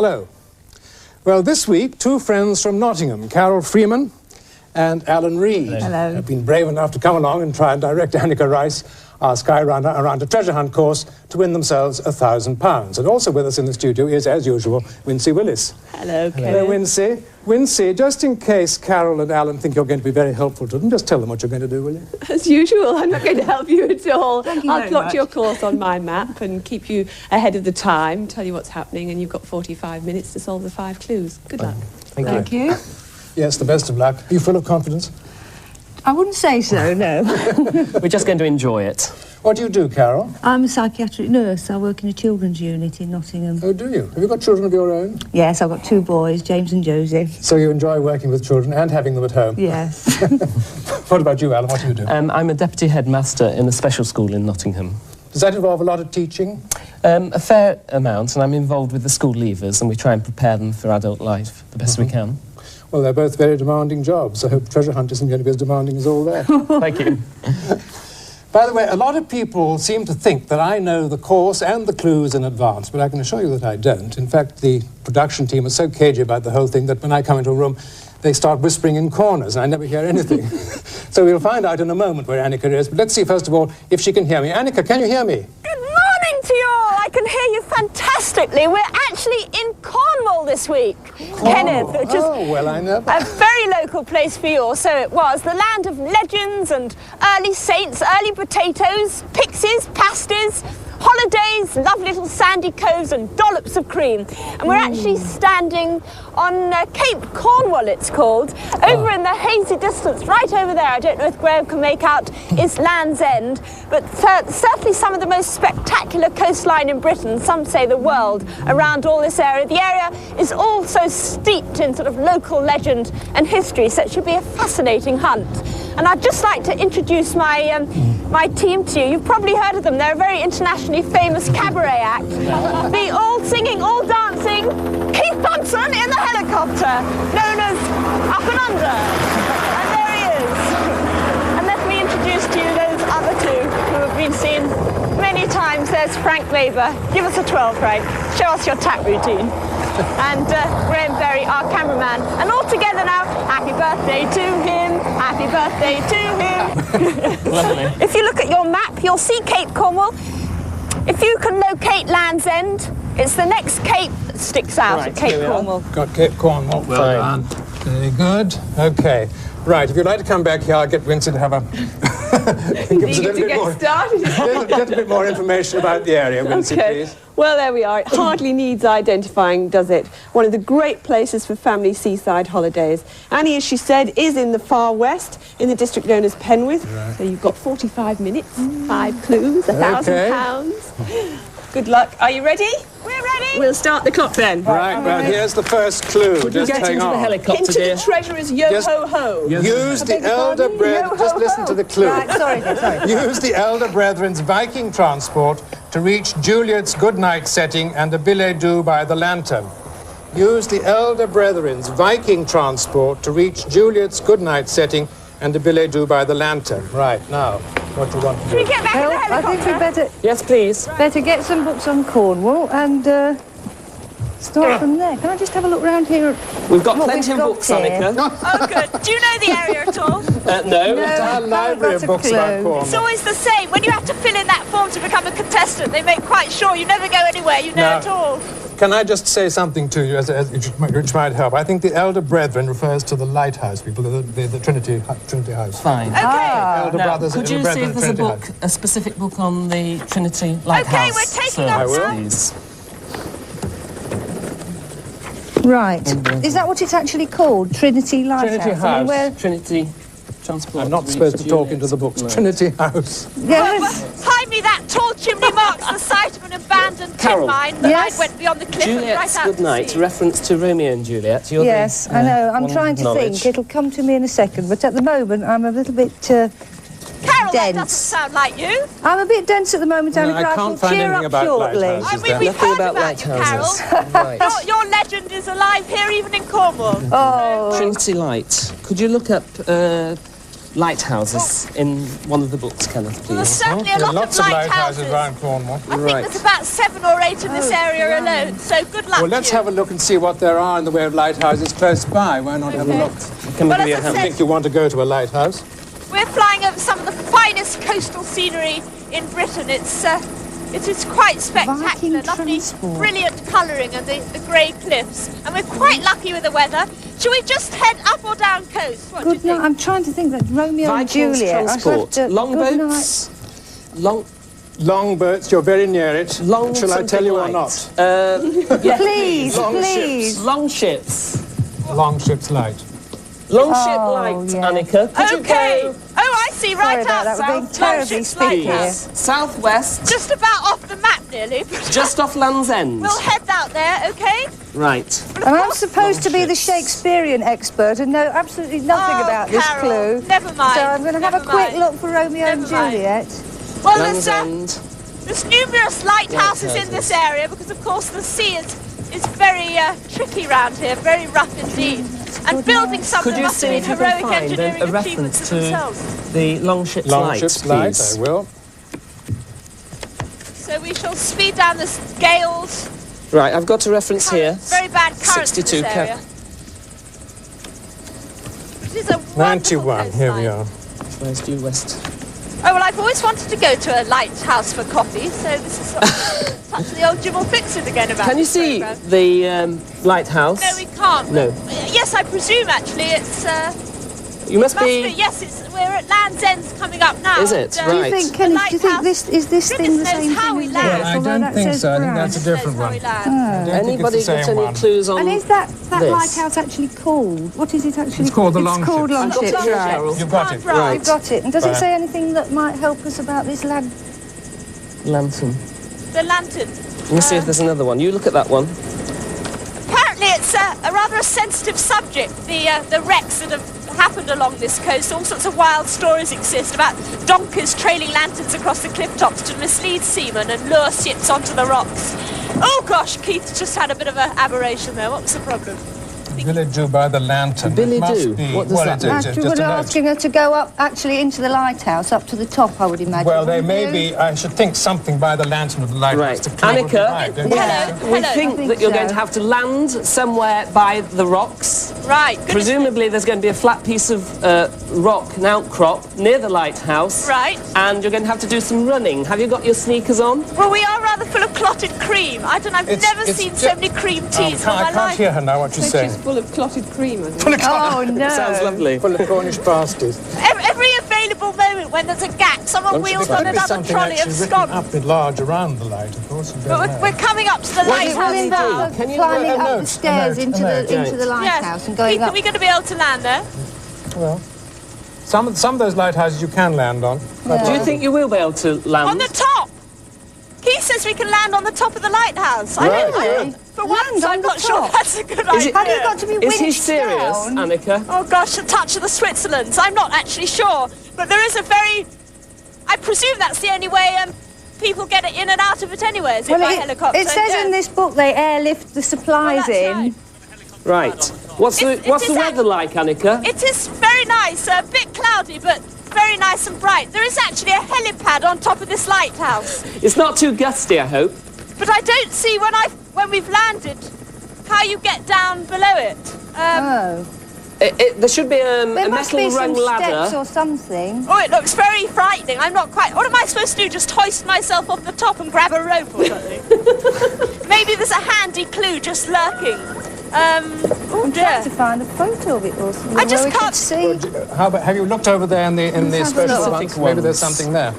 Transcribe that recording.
Hello. Well, this week, two friends from Nottingham, Carol Freeman and Alan Reed, Hello. have been brave enough to come along and try and direct Annika Rice, our Sky Runner, around a treasure hunt course to win themselves £1,000. And also with us in the studio is, as usual, Wincy Willis. Hello, Kenneth. Hello, Wincy. Wincy, just in case Carol and Alan think you're going to be very helpful to them, just tell them what you're going to do, will you? As usual, I'm not going to help you at all. Thank you I'll very plot much. your course on my map and keep you ahead of the time, tell you what's happening, and you've got 45 minutes to solve the 5 clues. Good luck. Thank you. Yes, the best of luck. Are you full of confidence? I wouldn't say so, no. We're just going to enjoy it. What do you do, Carol? I'm a psychiatric nurse. I work in a children's unit in Nottingham. Oh, do you? Have you got children of your own? Yes, I've got 2 boys, James and Josie. So you enjoy working with children and having them at home? Yes. What about you, Alan? What do you do? I'm a deputy headmaster in a special school in Nottingham. Does that involve a lot of teaching? A fair amount, and I'm involved with the school leavers, and we try and prepare them for adult life the best we can. Well, they're both very demanding jobs. I hope treasure hunt isn't going to be as demanding as all that. Thank you. By the way, a lot of people seem to think that I know the course and the clues in advance, but I can assure you that I don't. In fact, the production team is so cagey about the whole thing that when I come into a room, they start whispering in corners, and I never hear anything. So we'll find out in a moment where Annika is. But let's see, first of all, if she can hear me. Annika, can you hear me? Good morning to you all. I can hear you fantastically. We're actually in Cornwall this week, Kenneth, which is well, I know. a very local place for you all. So it was the land of legends and early saints, early potatoes, pixies, pasties, holidays, lovely little sandy coves and dollops of cream. And we're actually standing on Cape Cornwall, it's called. Over in the hazy distance, right over there, I don't know if Graham can make out, is Land's End. But certainly some of the most spectacular coastline in Britain, some say the world, around all this area. The area is also steeped in sort of local legend and history, so it should be a fascinating hunt. And I'd just like to introduce my my team to you. You've probably heard of them. They're a very internationally famous cabaret act. The all singing, all dancing Keith Thompson in the helicopter, known as Up and Under. And there he is. And let me introduce to you those other 2 who have been seen many times. There's Frank Weber. Give us a 12, Frank. Show us your tap routine. And Graham Berry, our cameraman. And all together now, happy birthday to him, happy birthday to him. Lovely. If you look at your map, you'll see Cape Cornwall. If you can locate Land's End, it's the next cape that sticks out Right, at Cape here we are. Cornwall. Got Cape Cornwall. Well done. Very good. Okay. Right, if you'd like to come back here, I'll get Vincent to have a... give us a little bit more, started. a little bit more information about the area, Vincent, please. Well, there we are. It hardly needs identifying, does it? One of the great places for family seaside holidays. Annie, as she said, is in the far west, in the district known as Penwith. Right. So you've got 45 minutes, 5 clues, £1,000. Good luck. Are you ready? We're ready. We'll start the clock then. Right, well, here's the first clue. Would you Just get hang into the on. helicopter, Into dear? the treasurer's yo-ho-ho. Use the elder brethren... Just listen to the clue. Right, sorry. Use the elder brethren's Viking transport to reach Juliet's goodnight setting and a billet doux by the lantern. Use the elder brethren's Viking transport to reach Juliet's goodnight setting and a billet doux by the lantern. Right, now, what do you want to Should we do? get back in Well, the I helicopter? think we Yes, please. better get some books on Cornwall and start from there. Can I just have a look round here? We've got What plenty of we've got books, here. Annika. Oh, good. Do you know the area at all? No. Our library of got a books clue. about It's Cornwall. always the same. When you have to fill in that form to become a contestant, they make quite sure you never go anywhere you know Now- at all. Can I just say something to you which might help? I think the elder brethren refers to the lighthouse people, the Trinity House. Fine. Okay. Elder Now, brothers, could elder you see brethren, if there's a Trinity book, House. a specific book on the Trinity Lighthouse we're taking up service, now. please? Right. Is that what it's actually called? Trinity Lighthouse? Trinity I mean, House. Trinity Transport. I'm not to supposed to reach talk into Juliet's the books. goodnight. Trinity House. Yes. Hide me that tall chimney marks the site of an abandoned tin Carol. mine. The Yes. light went beyond the cliff and right Juliet's out Goodnight, to sea. reference to Romeo and Juliet. You're Yes, the, I know. I'm one trying to knowledge. think. It'll come to me in a second. But at the moment, I'm a little bit... Carol, that dense. doesn't sound like you. I'm a bit dense at the moment, No, Annika. I but can't will find cheer anything up about shortly. lighthouses. I Is mean, there? we've Nothing heard about about you, Carol. lighthouses. Right. Your legend is alive here, even in Cornwall. Oh, Trinity Light. Could you look up lighthouses in one of the books, Kenneth, Well, there's please. certainly a There are lot lots of of lighthouses lighthouses. around Cornwall. I think Right. there's about 7 or 8 in this area alone, so good luck Well, to let's you. have a look and see what there are in the way of lighthouses close by. Why not have a look? Can we Well, give you a as I hand? said- I think you want to go to a lighthouse. We're flying over some of the finest coastal scenery in Britain. It is quite spectacular. Viking Lovely, transport. brilliant colouring and the grey cliffs. And we're quite lucky with the weather. Shall we just head up or down coast? What do you Good think? night. I'm trying to think that Romeo and Vikings Juliet. I'd transport. have to- Longboats? Longboats, you're very near it. Long Shall I tell you or not? Yeah, Please, Long please. Long ships. Long ship's light. Long ship Oh, light, yeah. Annika. Could you Okay. go Oh, I see. Sorry Right about out that. We're being south. terribly Longship's sticky lighthouse. southwest, Just about off the map, nearly. just off Land's End? We'll head out there, okay? Right. But of And I'm course- supposed to be the Shakespearean expert and know absolutely nothing Oh, about this Carol, clue. never mind, So I'm going to have a never quick mind. look for Romeo and Never mind. Juliet. Well, Land's End. there's numerous lighthouses in this area because, of course, the sea is very tricky round here, very rough indeed. And building some of Could them you must see have if been you can heroic find engineering a achievements reference in to themselves. the long ship's Long light, ship's light, please? I will. So we shall speed down the gales. Right, I've got a reference here. Very bad currents in 62 this area. It is a wonderful 91, here we coastline. are. Where's due west? Oh, well, I've always wanted to go to a lighthouse for coffee, so this is sort of touch the old Jim will fix it again about Can you this see programme. the lighthouse? No, we can't. No. Yes, I presume, actually, it's... You must Must be... be, yes, we're at Land's End's coming up now. Is it? and, Do you Right. think, Kenneth, do you think lighthouse- this is this thing the Goodness knows same how thing we as land. this? I Although don't that think says so. I think Brad. that's a different Knows how one. we land. I don't think Anybody it's the got same any one. clues on And is that this? lighthouse actually called? What is it actually? It's called the It's called Longship. Longship, I've got it, right. Cheryl. You've got it. Right. You've got it. And does it Right. say anything that might help us about this lad? Lantern. The lantern. Let me see if there's another one. You look at that one. Apparently it's a rather a sensitive subject, the wrecks that have happened along this coast. All sorts of wild stories exist about donkers trailing lanterns across the cliff tops to mislead seamen and lure ships onto the rocks. Oh gosh, Keith just had a bit of an aberration there. What was the problem? Billy do by the lantern. Billy It must do? be- What does well, that it mean? is, Actually, just we're a note. asking her to go up actually into the lighthouse, up to the top, I would imagine. Well, there wouldn't may you? be, I should think, something by the lantern of the lighthouse. Right. to clue what Annika, we might, don't you? Yeah. Hello, We hello. think I think that you're so. going to have to land somewhere by the rocks. Right, goodness. Presumably there's going to be a flat piece of rock, an outcrop, near the lighthouse. Right. And you're going to have to do some running. Have you got your sneakers on? Well, we are rather full of clotted cream. I don't know, I've never It's seen ju- so many cream teas in I my can't life. hear her now, what you're saying. full of clotted cream, I think. Oh, no. Sounds lovely. Full of Cornish pasties. Every available moment when there's a gap, someone wheels There on could be another something trolley of actually written scones. up in large around the light, of course. You don't But know. we're coming up to the What is lighthouse it now. do? Can you climbing a up note, the a stairs note, into a the note. into the lighthouse Yes. and going Keith, are up? we going to be able to land there? Well, some of those lighthouses you can land on. But Do you think you will be able to land? On the top! Keith says we can land on the top of the lighthouse. I don't Really? know. For once, on I'm the not sure top? that's a good Is idea. it- Have you got to be Is he winched serious, down? Annika? Oh gosh, a touch of the Switzerlands. I'm not actually sure. But there is a very... I presume that's the only way people get in and out of it anyway, is it by helicopter? it says Yeah. in this book they airlift the supplies that's in. right. Right. What's It the is weather like, Annika? It is very nice, a bit cloudy, but very nice and bright. There is actually a helipad on top of this lighthouse. It's not too gusty, I hope. But I don't see when we've landed how you get down below it. Oh, There should be a there must metal be rung some steps ladder. or something. Oh, it looks very frightening. I'm not quite... What am I supposed to do? Just hoist myself off the top and grab a rope or something? Maybe there's a handy clue just lurking. Oh I'm dear. trying to find a photo of it or something I just where we can't- could see. How about, have you looked over there in the Let's have a special look. ones? Maybe there's something there.